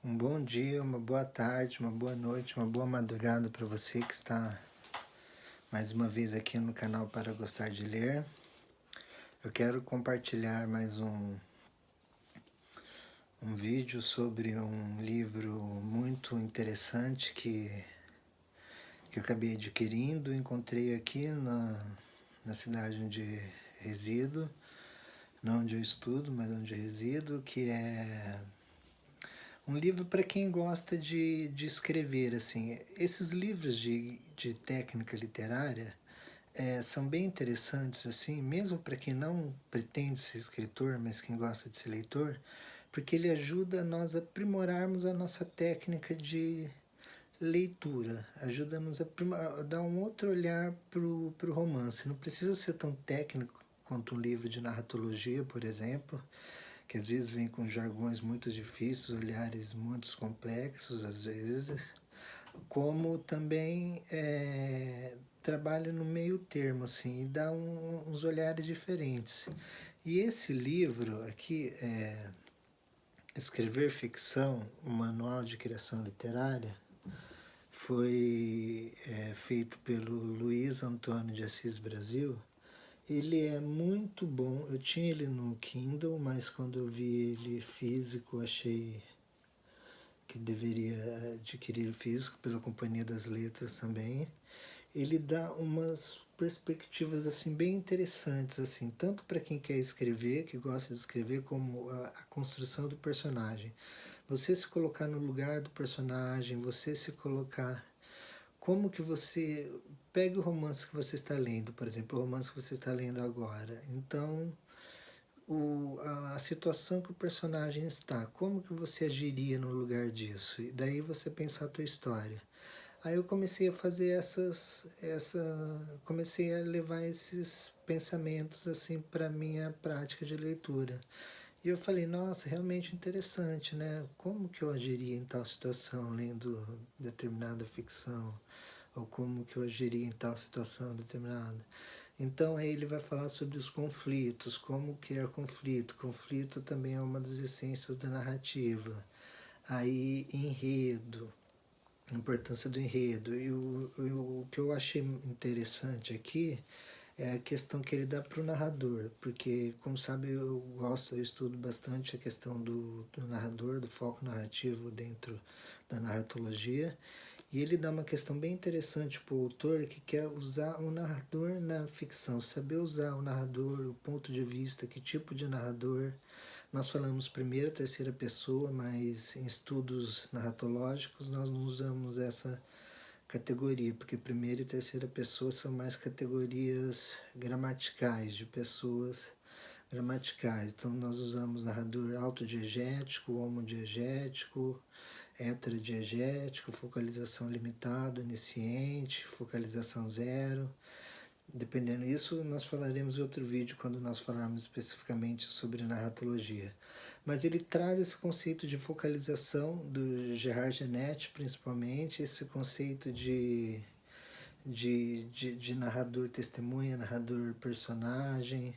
Um bom dia, uma boa tarde, uma boa noite, uma boa madrugada para você que está mais uma vez aqui no canal Para Gostar de Ler. Eu quero compartilhar mais um vídeo sobre um livro muito interessante que eu acabei adquirindo. Encontrei aqui na cidade onde resido, não onde eu estudo, mas onde eu resido, que é um livro para quem gosta de escrever, assim. Esses livros de técnica literária são bem interessantes, assim, mesmo para quem não pretende ser escritor, mas quem gosta de ser leitor, porque ele ajuda nós a aprimorarmos a nossa técnica de leitura, ajuda-nos a dar um outro olhar para o romance. Não precisa ser tão técnico quanto um livro de narratologia, por exemplo, que às vezes vem com jargões muito difíceis, olhares muito complexos, às vezes, como também trabalha no meio termo, assim, e dá uns olhares diferentes. E esse livro aqui, Escrever Ficção, um manual de criação literária, foi feito pelo Luiz Antônio de Assis Brasil. Ele é muito bom. Eu tinha ele no Kindle, mas quando eu vi ele físico, achei que deveria adquirir físico pela Companhia das Letras também. Ele dá umas perspectivas assim bem interessantes, assim, tanto para quem quer escrever, que gosta de escrever, como a construção do personagem. Você se colocar no lugar do personagem, você se colocar como que você pega o romance que você está lendo, por exemplo, o romance que você está lendo agora. Então, a situação que o personagem está, como que você agiria no lugar disso? E daí você pensar a tua história. Aí eu comecei a fazer comecei a levar esses pensamentos assim para minha prática de leitura. E eu falei, nossa, realmente interessante, né? Como que eu agiria em tal situação lendo determinada ficção? Ou como que eu agiria em tal situação determinada? Então aí ele vai falar sobre os conflitos, como criar conflito. Conflito também é uma das essências da narrativa. Aí enredo, a importância do enredo. E o que eu achei interessante aqui é a questão que ele dá para o narrador, porque, como sabe, eu estudo bastante a questão do narrador, do foco narrativo dentro da narratologia, e ele dá uma questão bem interessante para o autor que quer usar o narrador na ficção, saber usar o narrador, o ponto de vista, que tipo de narrador. Nós falamos primeira, terceira pessoa, mas em estudos narratológicos nós não usamos essa categoria, porque primeira e terceira pessoa são mais categorias gramaticais, de pessoas gramaticais. Então nós usamos narrador autodiegético, homodiegético, heterodiegético, focalização limitada, onisciente, focalização zero. Dependendo disso, nós falaremos em outro vídeo quando nós falarmos especificamente sobre narratologia. Mas ele traz esse conceito de focalização do Gerard Genette, principalmente, esse conceito de narrador testemunha, narrador personagem,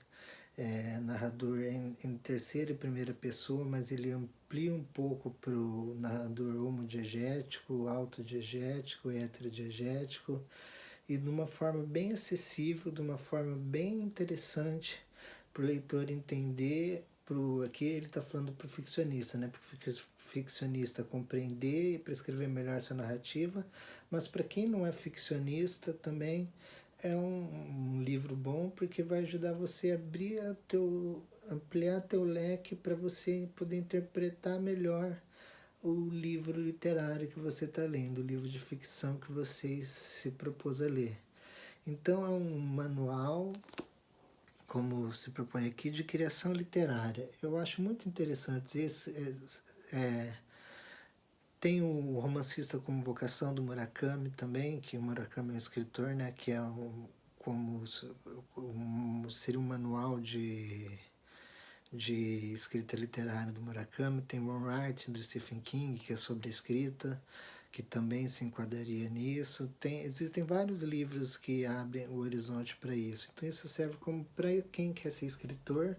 narrador em terceira e primeira pessoa, mas ele amplia um pouco para o narrador homodiegético, autodiegético, heterodiegético, e de uma forma bem acessível, de uma forma bem interessante para o leitor entender. Aqui ele está falando para o ficcionista, né? Para o ficcionista compreender e para escrever melhor essa narrativa, mas para quem não é ficcionista também é um livro bom, porque vai ajudar você a ampliar teu leque para você poder interpretar melhor o livro literário que você está lendo, o livro de ficção que você se propôs a ler. Então é um manual, como se propõe aqui, de criação literária. Eu acho muito interessante tem o Romancista como Vocação, do Murakami também, que o Murakami é um escritor, né, que é seria um manual de escrita literária do Murakami. Tem Wright, do Stephen King, que é sobre escrita, que também se enquadraria nisso. Existem vários livros que abrem o horizonte para isso. Então isso serve como para quem quer ser escritor,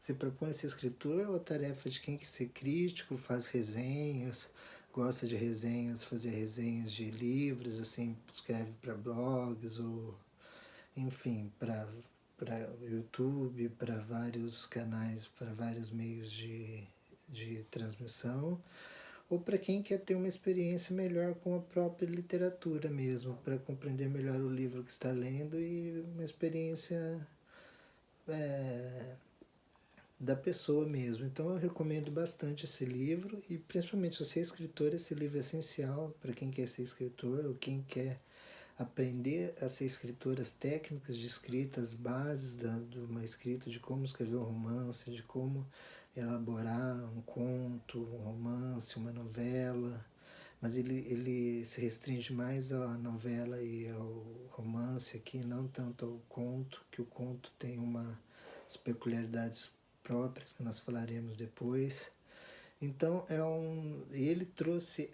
se propõe a ser escritor, ou a tarefa de quem quer ser crítico, faz resenhas, gosta de resenhas, fazer resenhas de livros, assim, escreve para blogs ou, enfim, para YouTube, para vários canais, para vários meios de transmissão, ou para quem quer ter uma experiência melhor com a própria literatura mesmo, para compreender melhor o livro que está lendo e uma experiência é, da pessoa mesmo. Então eu recomendo bastante esse livro e principalmente se você é escritor, esse livro é essencial para quem quer ser escritor ou quem quer aprender a ser escritor, as técnicas de escrita, as bases de uma escrita, de como escrever um romance, de como elaborar um conto, um romance, uma novela, mas ele se restringe mais à novela e ao romance aqui, não tanto ao conto, que o conto tem umas peculiaridades próprias que nós falaremos depois. Então ele trouxe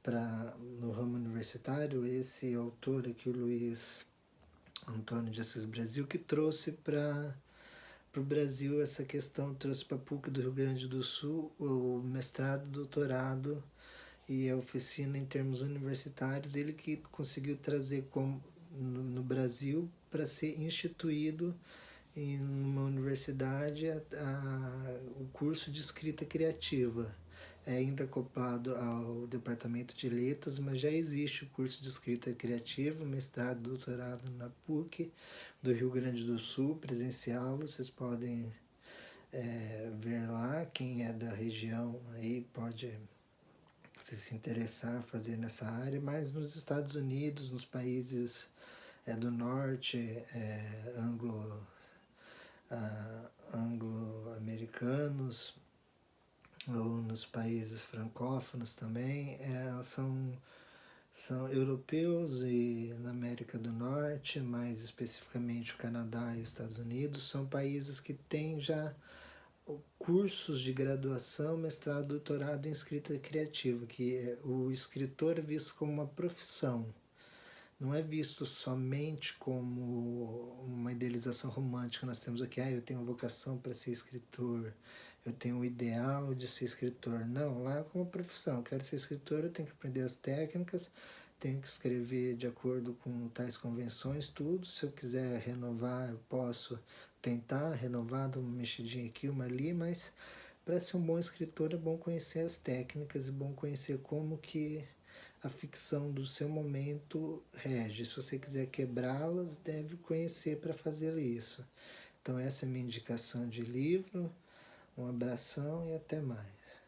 para no ramo universitário esse autor aqui, o Luiz Antônio de Assis Brasil, que trouxe para o Brasil essa questão, trouxe para a PUC do Rio Grande do Sul o mestrado, doutorado e a oficina em termos universitários, ele que conseguiu trazer no Brasil para ser instituído em uma universidade o curso de escrita criativa. É ainda acoplado ao departamento de letras, mas já existe o curso de escrita criativa, mestrado, doutorado na PUC do Rio Grande do Sul, presencial, vocês podem ver lá, quem é da região aí pode se interessar, fazer nessa área, mas nos Estados Unidos, nos países do norte, anglo-americanos, ou nos países francófonos também, são europeus e na América do Norte, mais especificamente o Canadá e os Estados Unidos, são países que têm já cursos de graduação, mestrado, doutorado em escrita criativa, que o escritor é visto como uma profissão, não é visto somente como uma idealização romântica. Nós temos aqui, eu tenho vocação para ser escritor, eu tenho o ideal de ser escritor. Não, lá é como profissão, eu quero ser escritor, eu tenho que aprender as técnicas, tenho que escrever de acordo com tais convenções, tudo. Se eu quiser renovar, eu posso tentar renovar, dar uma mexidinha aqui, uma ali, mas para ser um bom escritor é bom conhecer as técnicas, é bom conhecer como que a ficção do seu momento rege. Se você quiser quebrá-las, deve conhecer para fazer isso. Então essa é a minha indicação de livro. Um abração e até mais.